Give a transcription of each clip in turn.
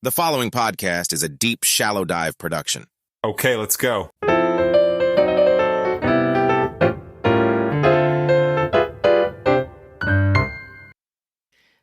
The following podcast is a deep, shallow dive production. Okay, let's go.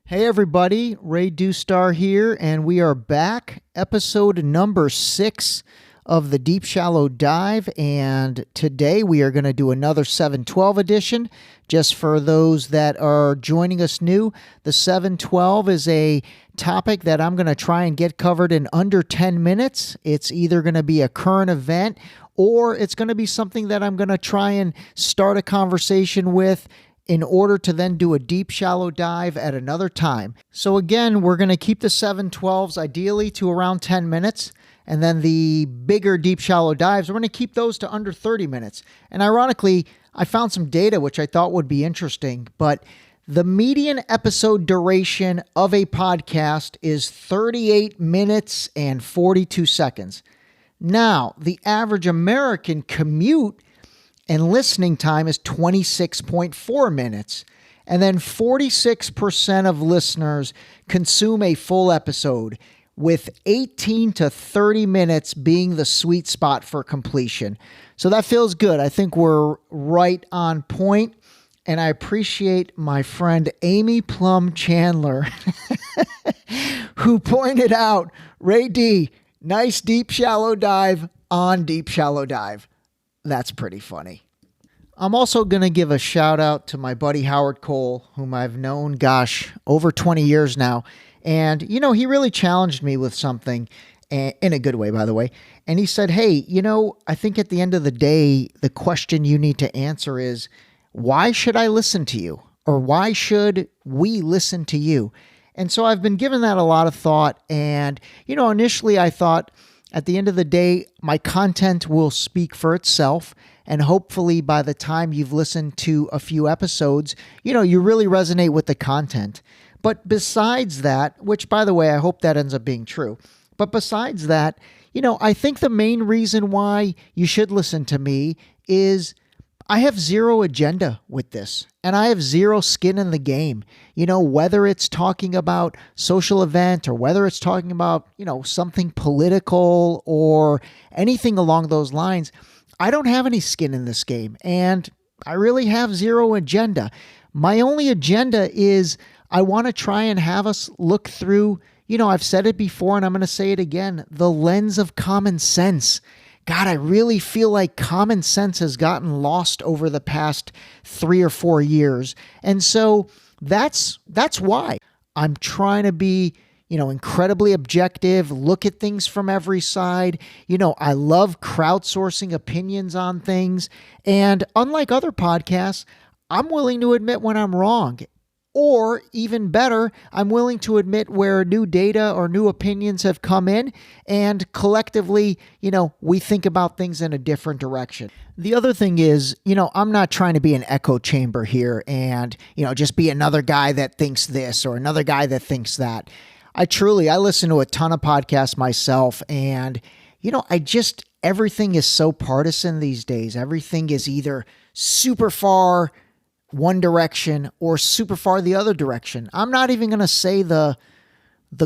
Hey everybody, Ray Doustdar here, and we are back, episode number 6 of the Deep Shallow Dive, and today we are going to do another 712 edition. Just for those that are joining us new, the 712 is a topic that I'm going to try and get covered in under 10 minutes. It's either going to be a current event or it's going to be something that I'm going to try and start a conversation with in order to then do a deep, shallow dive at another time. So again, we're going to keep the 712s ideally to around 10 minutes. And then the bigger deep shallow dives, we're going to keep those to under 30 minutes. And ironically, I found some data which I thought would be interesting, but the median episode duration of a podcast is 38 minutes and 42 seconds. Now, the average American commute and listening time is 26.4 minutes. And then 46% of listeners consume a full episode, with 18 to 30 minutes being the sweet spot for completion. So that feels good. I think we're right on point. And I appreciate my friend Amy Plum Chandler, who pointed out, Ray D, nice deep shallow dive on deep shallow dive. That's pretty funny. I'm also going to give a shout out to my buddy Howard Cole, whom I've known, over 20 years now. And, he really challenged me with something, in a good way, by the way. And he said, hey, I think at the end of the day, the question you need to answer is, why should I listen to you? Or why should we listen to you? And so I've been giving that a lot of thought. And, initially I thought at the end of the day, my content will speak for itself. And hopefully by the time you've listened to a few episodes, you really resonate with the content. But besides that, which by the way, I hope that ends up being true. But besides that, I think the main reason why you should listen to me is I have zero agenda with this and I have zero skin in the game. Whether it's talking about social event or whether it's talking about, something political or anything along those lines, I don't have any skin in this game and I really have zero agenda. My only agenda is I want to try and have us look through, I've said it before and I'm going to say it again, the lens of common sense. God, I really feel like common sense has gotten lost over the past 3 or 4 years. And so that's why I'm trying to be, incredibly objective, look at things from every side. I love crowdsourcing opinions on things. And unlike other podcasts, I'm willing to admit when I'm wrong. Or even better, I'm willing to admit where new data or new opinions have come in and collectively, we think about things in a different direction. The other thing is, I'm not trying to be an echo chamber here and, just be another guy that thinks this or another guy that thinks that. I listen to a ton of podcasts myself and, everything is so partisan these days. Everything is either super far one direction or super far the other direction. I'm not even going to say the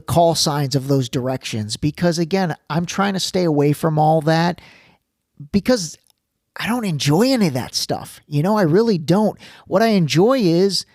call signs of those directions because again, I'm trying to stay away from all that because I don't enjoy any of that stuff. I really don't. What I enjoy is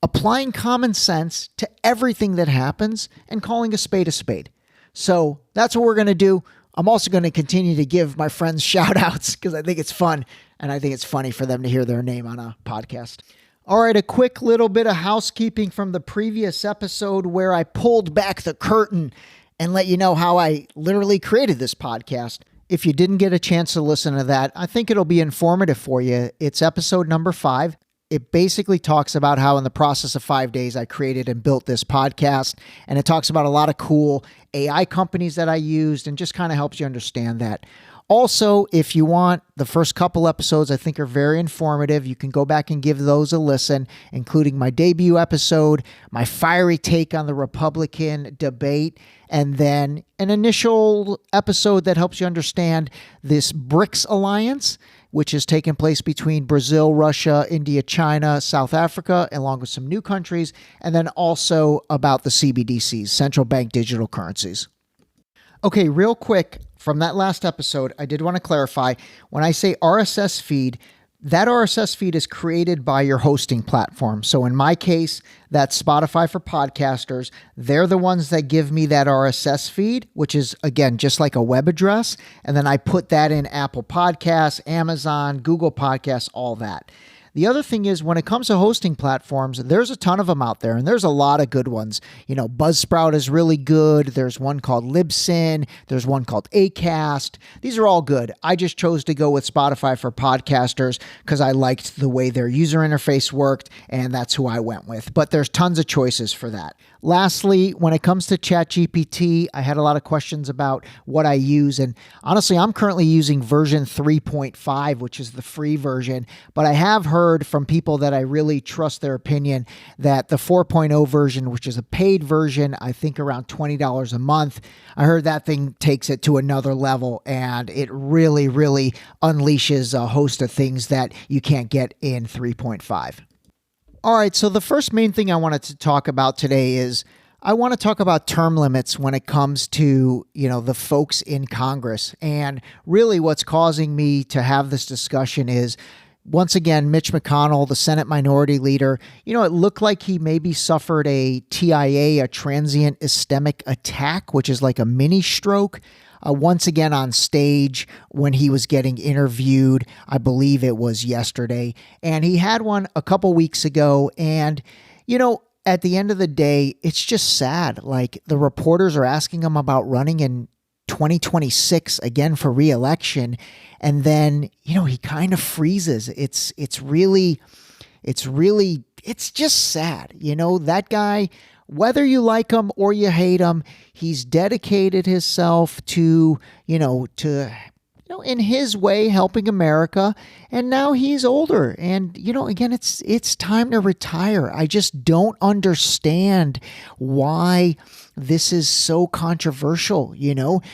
applying common sense to everything that happens and calling a spade a spade. So that's what we're going to do. I'm also going to continue to give my friends shout outs because I think it's fun and I think it's funny for them to hear their name on a podcast. All right, a quick little bit of housekeeping from the previous episode where I pulled back the curtain and let you know how I literally created this podcast. If you didn't get a chance to listen to that, I think it'll be informative for you. It's episode number 5. It basically talks about how in the process of 5 days, I created and built this podcast. And it talks about a lot of cool AI companies that I used and just kind of helps you understand that. Also, if you want, the first couple episodes I think are very informative. You can go back and give those a listen, including my debut episode, my fiery take on the Republican debate, and then an initial episode that helps you understand this BRICS alliance, which has taken place between Brazil, Russia, India, China, South Africa, along with some new countries, and then also about the CBDCs, central bank digital currencies. Okay, real quick, from that last episode, I did want to clarify, when I say RSS feed, that RSS feed is created by your hosting platform. So in my case, that's Spotify for podcasters. They're the ones that give me that RSS feed, which is, again, just like a web address. And then I put that in Apple Podcasts, Amazon, Google Podcasts, all that. The other thing is, when it comes to hosting platforms, there's a ton of them out there, and there's a lot of good ones. You know, Buzzsprout is really good. There's one called Libsyn. There's one called Acast. These are all good. I just chose to go with Spotify for podcasters because I liked the way their user interface worked, and that's who I went with. But there's tons of choices for that. Lastly, when it comes to ChatGPT, I had a lot of questions about what I use. And honestly, I'm currently using version 3.5, which is the free version. But I have heard from people that I really trust their opinion that the 4.0 version, which is a paid version, I think around $20 a month, I heard that thing takes it to another level, and it really, really unleashes a host of things that you can't get in 3.5. All right, so the first main thing I wanted to talk about today is I want to talk about term limits when it comes to, the folks in Congress. And really what's causing me to have this discussion is, once again, Mitch McConnell, the Senate Minority Leader, it looked like he maybe suffered a TIA, a transient ischemic attack, which is like a mini stroke. Once again on stage when he was getting interviewed. I believe it was yesterday. And he had one a couple weeks ago. And, at the end of the day, it's just sad. Like, the reporters are asking him about running in 2026 again for re-election. And then, he kind of freezes. It's just sad. That guy, whether you like him or you hate him, he's dedicated himself to in his way, helping America. And now he's older. And, again, it's time to retire. I just don't understand why this is so controversial,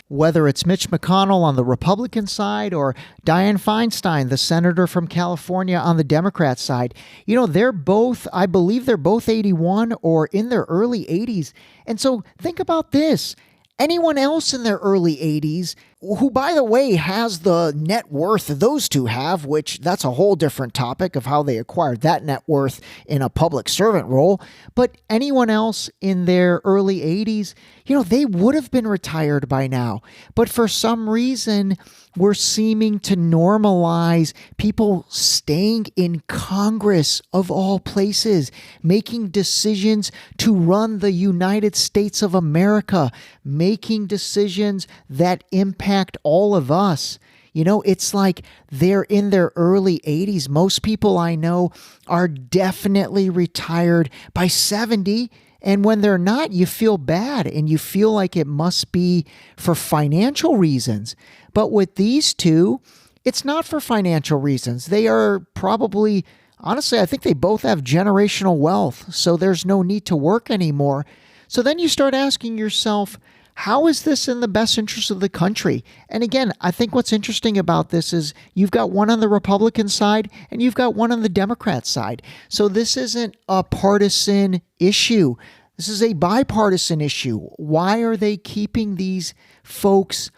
whether it's Mitch McConnell on the Republican side or Dianne Feinstein, the senator from California, on the Democrat side. I believe they're both 81 or in their early 80s. And so think about this. Anyone else in their early 80s, who, by the way, has the net worth those two have, which that's a whole different topic of how they acquired that net worth in a public servant role. But anyone else in their early 80s, they would have been retired by now. But for some reason, we're seeming to normalize people staying in Congress, of all places, making decisions to run the United States of America, making decisions that impact all of us. It's like they're in their early 80s. Most people I know are definitely retired by 70. And when they're not, you feel bad and you feel like it must be for financial reasons. But with these two, it's not for financial reasons. They are probably, honestly, I think they both have generational wealth. So there's no need to work anymore. So then you start asking yourself, how is this in the best interest of the country? And again, I think what's interesting about this is you've got one on the Republican side and you've got one on the Democrat side. So this isn't a partisan issue. This is a bipartisan issue. Why are they keeping these folks?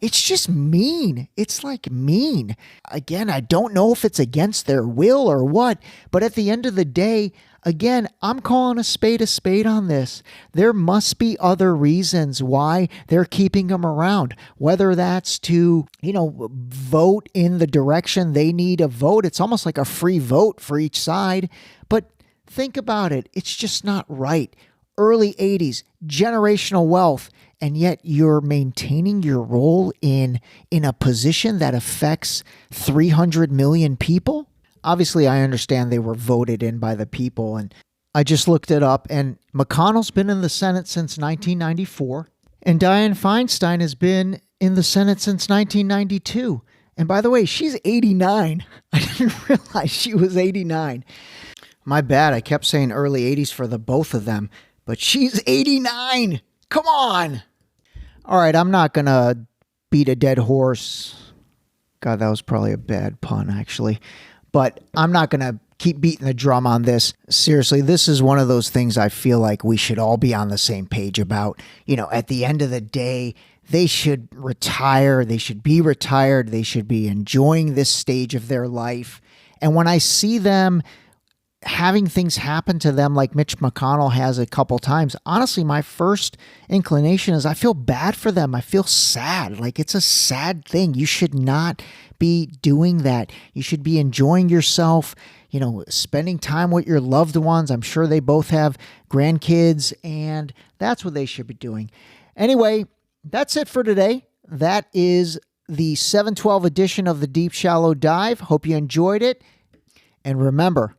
It's just mean. It's like mean. Again, I don't know if it's against their will or what, but at the end of the day, again, I'm calling a spade on this. There must be other reasons why they're keeping them around, whether that's to, vote in the direction they need a vote. It's almost like a free vote for each side. But think about it. It's just not right. Early 80s, generational wealth, and yet you're maintaining your role in a position that affects 300 million people? Obviously, I understand they were voted in by the people, and I just looked it up, and McConnell's been in the Senate since 1994, and Dianne Feinstein has been in the Senate since 1992. And by the way, she's 89. I didn't realize she was 89. My bad, I kept saying early 80s for the both of them, but she's 89. Come on. All right, I'm not going to beat a dead horse. God, that was probably a bad pun, actually. But I'm not going to keep beating the drum on this. Seriously, this is one of those things I feel like we should all be on the same page about. At the end of the day, they should retire. They should be retired. They should be enjoying this stage of their life. And when I see them having things happen to them like Mitch McConnell has a couple times, honestly, my first inclination is I feel bad for them. I feel sad. Like, it's a sad thing. You should not be doing that. You should be enjoying yourself, spending time with your loved ones. I'm sure they both have grandkids, and that's what they should be doing. Anyway, that's it for today. That is the 712 edition of the Deep Shallow Dive. Hope you enjoyed it. And remember,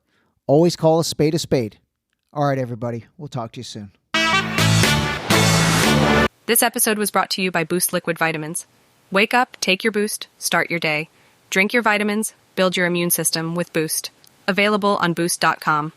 always call a spade a spade. All right, everybody. We'll talk to you soon. This episode was brought to you by Boost Liquid Vitamins. Wake up, take your Boost, start your day. Drink your vitamins, build your immune system with Boost. Available on Boost.com.